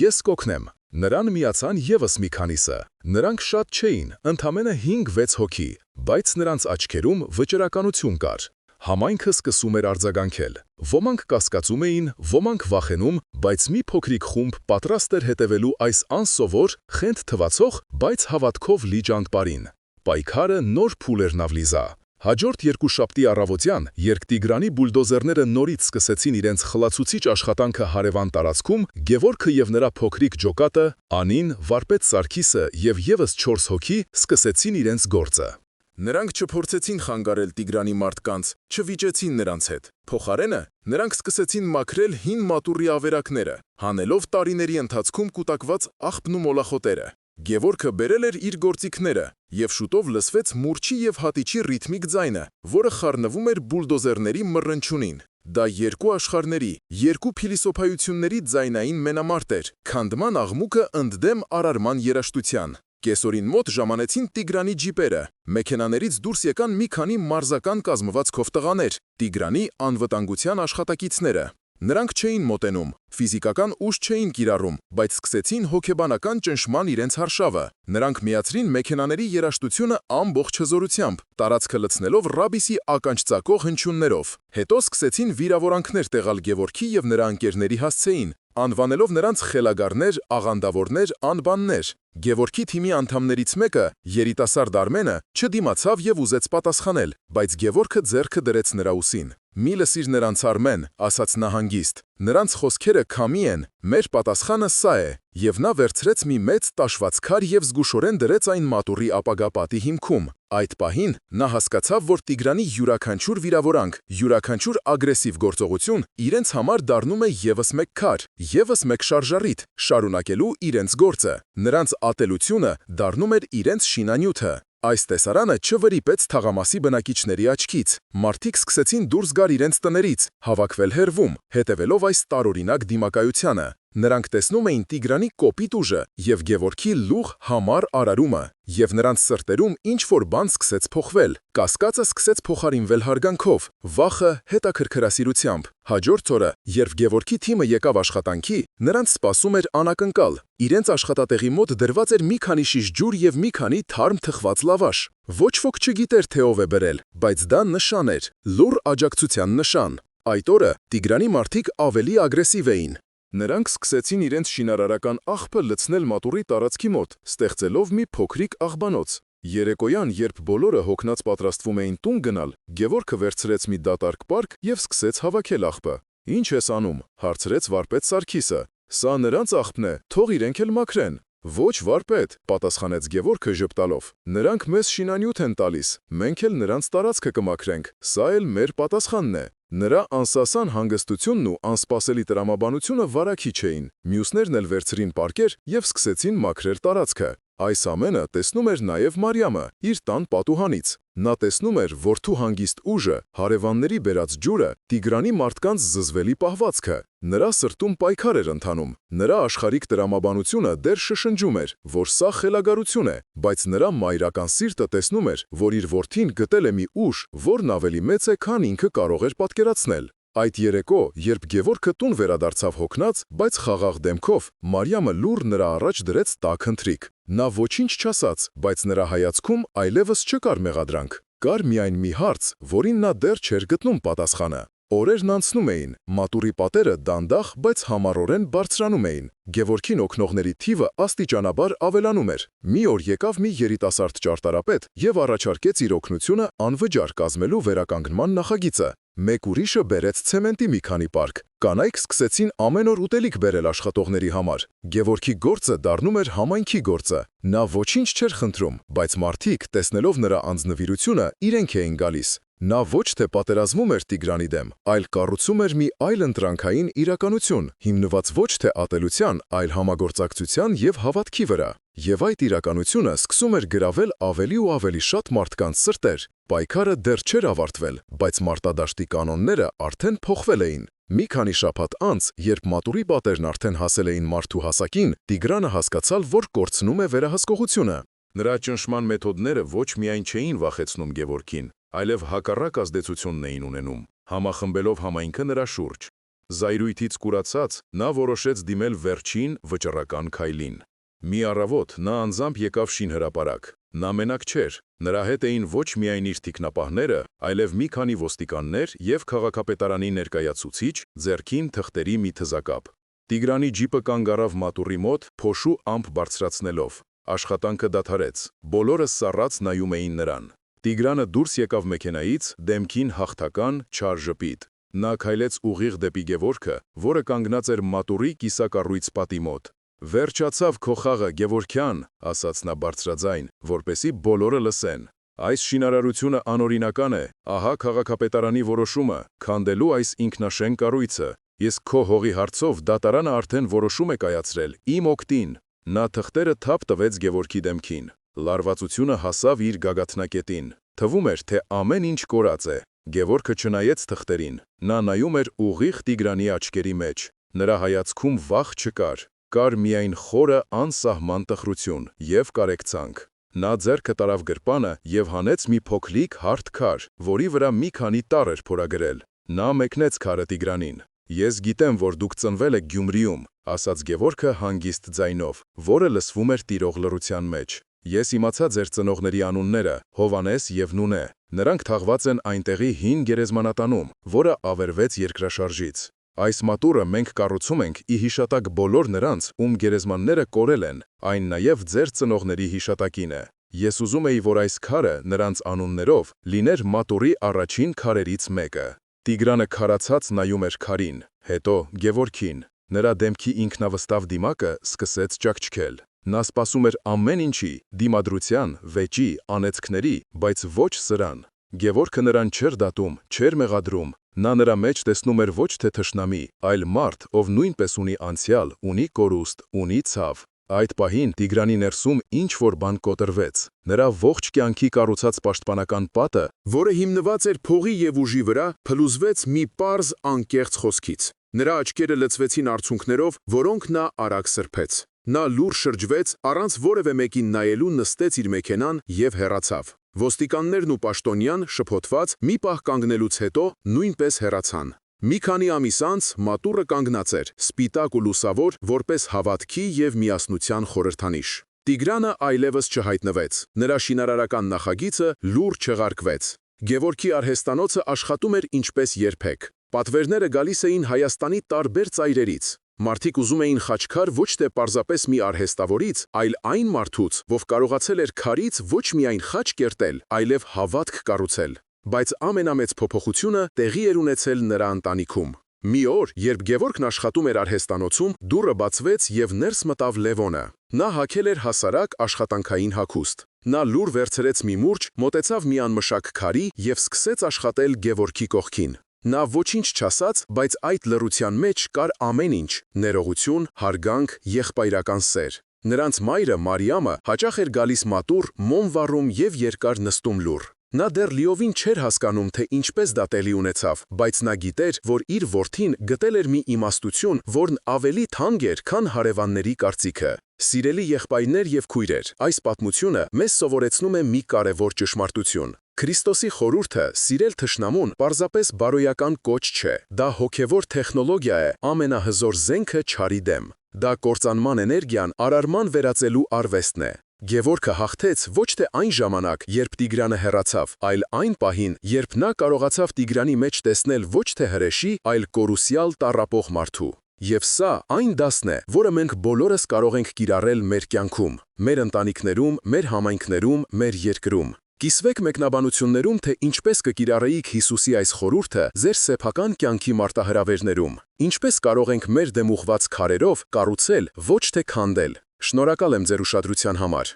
«Ես կօգնեմ»։ Նրան միացան եւս մի քանիսը։ Նրանք շատ չէին, ընդամենը 5-6 հոգի, բայց նրանց աչքերում վճռականություն կար։ Համայնքը սկսում էր արձագանքել։ Ոմանք կասկածում էին, ոմանք վախենում, բայց մի փոքրիկ խումբ պատրաստ էր հետևելու այս անսովոր, խենթ թվացող, բայց հավատքով լի ճանապարհին։ Պայքարը նոր փուլ էր Նավլիզա։ Հաջորդ երկուշաբթի առավոտյան, երբ Տիգրանի բուլդոզերները նորից սկսեցին իրենց խլացուցիչ աշխատանքը հարևան տարածքում, Գևորգը եւ նրա փոքրիկ ջոկատը, Անին, վարպետ Սարգիսը եւ եւս 4 հոգի սկսեցին իրենց գործը։ Նրանք չփորձեցին խանգարել Տիգրանի մարդկանց, չվիճեցին նրանց հետ։ Փոխարենը, նրանք սկսեցին մաքրել հին մատուռի ավերակները, հանելով տարիների ընթացքում կուտակված աղբն ու մոլախոտերը։ Գևորգը բերել էր իր գործիքները, եւ շուտով լսվեց մուրչի եւ հատիչի ռիթմիկ ձայնը, որը խառնվում էր բուլդոզերների մռնչյունին։ Դա երկու աշխարհների, երկու փիլիսոփայությունների ձայնային մենամարտ էր, քանդման աղմուկը ընդդեմ արարման երաժշտության։ Կեսօրին մոտ ժամանեցին Տիգրանի ջիպերը։ Մեքենաներից դուրս եկան մի քանի մարզական կազմվածքով տղաներ, Տիգրանի անվտանգության աշխատակիցները։ Նրանք չէին մոտենում, ֆիզիկական ուժ չէին կիրառում, բայց սկսեցին հոգեբանական ճնշման իրենց հարշավը։ Նրանք միացրին մեքենաների երաժշտությունը ամբողջ հզորությամբ, տարածքը լցնելով ռաբիսի ականջ ծակող հնչյուններով։ Հետո սկսեցին վիրավորանքներ տեղալ Գևորգի եւ նրա ընկերների հասցեին, անվանելով նրանց խելագարներ, աղանդավորներ, անբաններ։ Գևորգի թիմի անդամներից մեկը, երիտասարդ Արմենը, չդիմացավ եւ ուզեց պատասխանել, բայց Գևորգը ձեռքը դրեց նրա ուսին։ «Մի լսիր նրանց, Արմեն», ասաց նա հանգիստ, «նրանց խոսքերը քամի են, մեր պատասխանը սա է»։ Եվ նա վերցրեց մի մեծ տաշված քար եւ զգուշորեն դրեց այն մատուռի ապագա պատի հիմքում։ Այդ պահին նա հասկացավ, որ Տիգրանի յուրաքանչյուր վիրավորանք, յուրաքանչյուր ագրեսիվ գործողություն իրենց համար դառնում է եւս մեկ քար, եւս մեկ շարժառիթ, շարունակելու իրենց գործը։ Նրանց ատելությունը դառնում էր իրենց շինանյութը։ Այս տեսարանը չվրիպեց թաղամասի բնակիչների աչքից։ Մարդիկ սկսեցին դուրս գալ իրենց տներից, հավաքվել հեռվում, հետևելով այս տարօրինակ դիմակայությանը։ Նրանք տեսնում էին Տիգրանի կոպիտ ուժը եւ Գևորգի լուղ համառ արարումը, եւ նրանց սրտերում ինչ-որ բան սկսեց փոխվել։ Կասկածը սկսեց փոխարինվել հարգանքով, վախը հետաքրքրասիրությամբ։ Հաջորդ օրը, երբ Գևորգի թիմը եկավ աշխատանքի, նրանց սպասում էր անակնկալ։ Իրենց աշխատատեղի մոտ դրված էր մի քանի շիշ ջուր եւ մի քանի թարմ թխված լավաշ։ Ոչ ոք չգիտեր, թե ով է բերել, բայց դա նշան էր, լուռ աջակցության նշան։ Այդ օրը Տիգրանի մարդիկ ավելի ագրեսիվ էին։ Նրանք սկսեցին իրենց շինարարական աղբը լցնել մատուռի տարածքի մոտ, ստեղծելով մի փոքրիկ աղբանոց։ Երեկոյան, երբ բոլորը հոգնած պատրաստվում էին տուն գնալ, Գևորգը վերցրեց մի դատարկ պարկ եւ սկսեց հավաքել աղբը։ «Ինչ ես անում», հարցրեց վարպետ Սարգիսը։ «Սա նրանց աղբն է, թող իրենք էլ մաքրեն»։ Ոչ, վարպետ, պատասխանեց Գևորգը ժպտալով։ Նրանք մեզ շինանյութ են տալիս, մենք էլ նրանց տարածքը կմաքրենք, սա էլ մեր պատասխանն է։ Նրա անսասան հանգստությունն ու անսպասելի տրամաբանությունը վարակիչ էին։ Մյուսներն էլ վերցրին պարկեր եւ սկսեցին մաքրել տարածքը։ Այս ամենը տեսնում էր նաև Մարիամը իր տան պատուհանից։ Նա տեսնում էր որդու հանգիստ ուժը, հարևանների բերած ջուրը, Տիգրանի մարդկանց զզվելի պահվածքը։ Նրա սրտում պայքար էր ընթանում։ Նրա աշխարհիկ տրամաբանությունը դեռ շշնջում էր, որ սա խելագարություն է, բայց նրա մայրական սիրտը տեսնում էր, որ իր որդին գտել է մի ուժ, որն ավելի մեծ է, քան ինքը կարող էր պատկերացնել։ Այդ երեկո, երբ Գևորգը տուն վերադարձավ հոգնած, բայց խաղաղ դեմքով, Մարիամը լուռ նրա առաջ դրեց տաք ընթրիք։ Նա ոչինչ չասաց, բայց նրա հայացքում այլևս չկար մեղադրանք։ Կար միայն մի հարց, որին նա դեռ չէր գտնում պատասխանը։ Օրերն անցնում էին, մատուրի պատերը դանդաղ, բայց համառորեն բարձրանում էին։ Գևորգին օգնողների թիվը աստիճանաբար ավելանում էր։ Մի օր եկավ մի երիտասարդ ճարտարապետ եւ առաջարկեց իր օգնությունը անվճար կազմելու վերականգնման նախագիծը։ Մեկ ուրիշը բերեց ցեմենտի մի քանի պարկ։ Կանայք սկսեցին ամեն օր ուտելիք բերել աշխատողների համար։ Գևորգի գործը դառնում էր համայնքի գործը։ Նա ոչինչ չէր խնդրում, բայց մարդիկ, տեսնելով նրա անձնվիրությունը, իրենք էին գալիս։ Նա ոչ թե պատերազմում էր Տիգրանի դեմ, այլ կառուցում էր մի այլ ընտրանքային իրականություն, հիմնված ոչ թե ատելության, այլ համագործակցության եւ հավատքի վրա։ Եվ այդ իրականությունը սկսում էր գրավել ավելի ու ավելի շատ մարդկանց սրտեր։ Պայքարը դեռ չէր ավարտվել, բայց մարտադաշտի կանոնները արդեն փոխվել էին։ Մի քանի շաբաթ անց, երբ մատուրի պատերն արդեն հասել էին մարդու հասակին, Տիգրանը հասկացավ, որ կորցնում է վերահսկողությունը։ Նրա ճնշման մեթոդները ոչ միայն չէին վախեցնում Գևորգին, այլև հակառակ ազդեցությունն էին ունենում, համախմբելով համայնքը նրա շուրջ։ Զայրույթից կուրացած, նա որոշեց դիմել վերջին վճռական քայլին։ Մի առավոտ նա անձամբ եկավ շինհրապարակ։ Նա մենակ չէր, նրա հետ էին ոչ միայն իր թիկնապահները, այլև մի քանի ոստիկաններ եւ քաղաքապետարանի ներկայացուցիչ, ձեռքին թղթերի մի թզակապ։ Տիգրանի ջիպը կանգ առավ մատուրի մոտ, փոշու ամպ բարձրացնելով։ Աշխատանքը դադարեց։ Բոլորը սառած նայում էին նրան։ Տիգրանը դուրս եկավ մեքենայից, դեմքին հաղթական, չար ժպիտ։ Նա քայլեց ուղիղ դեպի Գևորգը, որը կանգնած էր մատուրի կիսակառույց պատի մոտ։ Վերջացավ քո խաղը, Գևորգյան, ասաց նա բարձրաձայն, որպեսզի բոլորը լսեն։ Այս շինարարությունը անօրինական է, ահա քաղաքապետարանի որոշումը, քանդելու այս ինքնաշեն կառույցը։ Ես քո հողի հարցով դատարանը արդեն որոշում է կայացրել, իմ օգտին։ Նա թղթերը թափ տվեց Գևորգի դեմքին։ Լարվածությունը հասավ իր գագաթնակետին։ Թվում էր, թե ամեն ինչ կորած է։ Գևորգը չնայեց թղթերին։ Նա նայում էր ուղիղ Տիգրանի աչքերի մեջ։ Նրա հայացքում վախ չկար։ Կար միայն խորը անսահման տխրություն եւ կարեկցանք։ Նա ձեռքը տարավ գրպանը եւ հանեց մի փոքրիկ հարթ քար, որի վրա մի քանի տառ էր փորագրել։ Նա մեկնեց քարը Տիգրանին։ Ես գիտեմ, որ դուք ծնվել եք Գյումրիում, ասաց Գևորգը հանգիստ ձայնով, որը լսվում էր տիրող լռության մեջ։ Ես իմացա ձեր ծնողների անունները՝ Հովանես եւ Նունե։ Նրանք թաղված են այնտեղի հին գերեզմանատանում, որը ավերվեց երկրաշարժից։ Այս մատուրը մենք կառուցում ենք ի հիշատակ բոլոր նրանց, ում գերեզմանները կորել են, այն նաև ձեր ծնողների հիշատակին է։ Ես ուզում էի, որ այս քարը նրանց անուններով լիներ մատուրի առաջին քարերից մեկը։ Տիգրանը քարացած նայում էր քարին, հետո Գևորգին։ Նրա դեմքի ինքնավստահ դիմակը սկսեց ճաքչքել։ Նա սպասում էր ամեն ինչի, դիմադրության, վեճի, անեծքների, բայց ոչ սրան։ Գևորգը նրան չէր դատում, չէր մեղադրում։ Նա նրա մեջ տեսնում էր ոչ թե թշնամի, այլ մարդ, ով նույնպես ունի անցյալ, ունի կորուստ, ունի ցավ։ Այդ պահին Տիգրանի ներսում ինչ-որ բան կոտրվեց։ Նրա ողջ կյանքի կառուցած պաշտպանական պատը, որը հիմնված էր փողի եւ ուժի վրա, փլուզվեց մի պարզ անկեղծ խոսքից։ Նրա աչքերը լցվեցին արցունքներով, որոնք նա արագ սրբեց։ Նա լուռ շրջվեց, առանց որևէ մեկին նայելու նստեց իր մեքենան եւ հեռացավ։ Ոստիկաններն ու պաշտոնյան շփոթված մի պահ կանգնելուց հետո նույնպես հեռացան։ Մի քանի ամիս անց մատուրը կանգնած էր, սպիտակ ու լուսավոր, որպես հավատքի եւ միասնության խորհրդանիշ։ Տիգրանը այլևս չհայտնվեց։ Նրա շինարարական նախագիծը լուռ չեղարկվեց։ Գևորգի արհեստանոցը աշխատում էր ինչպես երբեք։ Պատվերները գալիս էին Հայաստանի տարբեր ծայրերից։ Մարդիկ ուզում էին խաչքար ոչ թե պարզապես մի արհեստավորից, այլ այն մարդուց, ով կարողացել էր քարից ոչ միայն խաչ կերտել, այլև հավատք կառուցել։ Բայց ամենամեծ փոփոխությունը տեղի էր ունեցել նրա ընտանիքում։ Մի օր, երբ Գևորգն աշխատում էր արհեստանոցում, դուռը բացվեց եւ ներս մտավ Լևոնը։ Նա հագել էր հասարակ աշխատանքային հագուստ։ Նա լուր վերցրեց մի մուրջ, մոտեցավ մի անմշակ քարի եւ սկսեց աշխատել Գևորգի կողքին։ Նա ոչինչ չասաց, բայց այդ լռության մեջ կար ամեն ինչ՝ ներողություն, հարգանք, եղբայրական սեր։ Նրանց մայրը Մարիամը հաճախ էր գալիս մատուռ, մոմ վառում եւ երկար նստում լուր։ Նա դեռ լիովին չէր հասկանում, թե ինչպես դա տեղի ունեցավ, բայց նա գիտեր, որ իր որդին գտել էր մի իմաստություն, որն ավելի թանկ էր, քան հարևանների կարծիքը։ Սիրելի եղբայրներ եւ քույրեր, այս պատմությունը մեզ սովորեցնում է մի կարևոր ճշմարտություն։ Քրիստոսի խորհուրդը սիրել թշնամուն պարզապես բարոյական կոչ չէ։ Դա հոգևոր տեխնոլոգիա է, ամենահզոր զենքը չարի դեմ։ Դա կործանման էներգիան արարման վերածելու արվեստն է։ Գևորգը հաղթեց ոչ թե այն ժամանակ, երբ Տիգրանը հեռացավ, այլ այն պահին, երբ նա կարողացավ Տիգրանի մեջ տեսնել ոչ թե հրեշի, այլ կորուսյալ տառապող մարդու։ Եվ սա այն դասն է, որը մենք բոլորս կարող ենք կիրառել մեր կյանքում, մեր ընտանիքներում, մեր համայնքներում, մեր երկրում։ Կիսվեք մեկնաբանություններում, թե ինչպես կկիրառեիք Հիսուսի այս խորհուրդը ձեր սեփական կյանքի մարտահրավերներում։ Ինչպես կարող ենք մեր դեմ ուղղված քարերով կառուցել, ոչ թե քանդել։ Շնորհակալ եմ ձեր ուշադրության համար։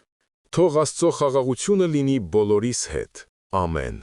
Թող Աստծո խաղաղությունը լինի բոլորիս հետ։ Ամեն։